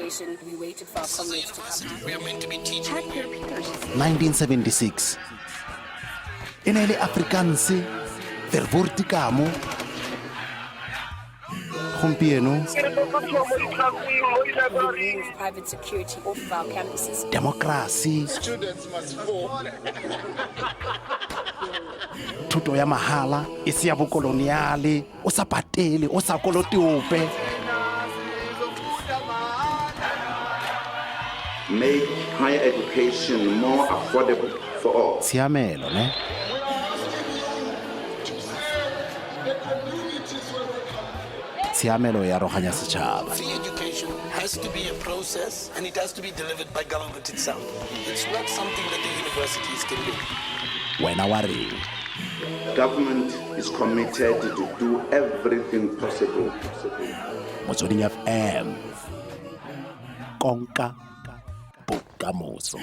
station. We waited for our comrades to come. We are meant to be teaching. 1976 e ne le Afrikaans verwoordikamo gompieno Remove private security off of our campuses. democracy Students must form. thuto ya mahala e se ya bokoloniale o sa patele o sa kolote ope make higher education more affordable for all. tshiamelo ne tshiamelo ya roganya setšhaba Free education has to be a process and it has to be delivered by government itself. It's not something that the universities can do. wena wa reng Government is committed to do everything possible. motsweding FM konka bokamoso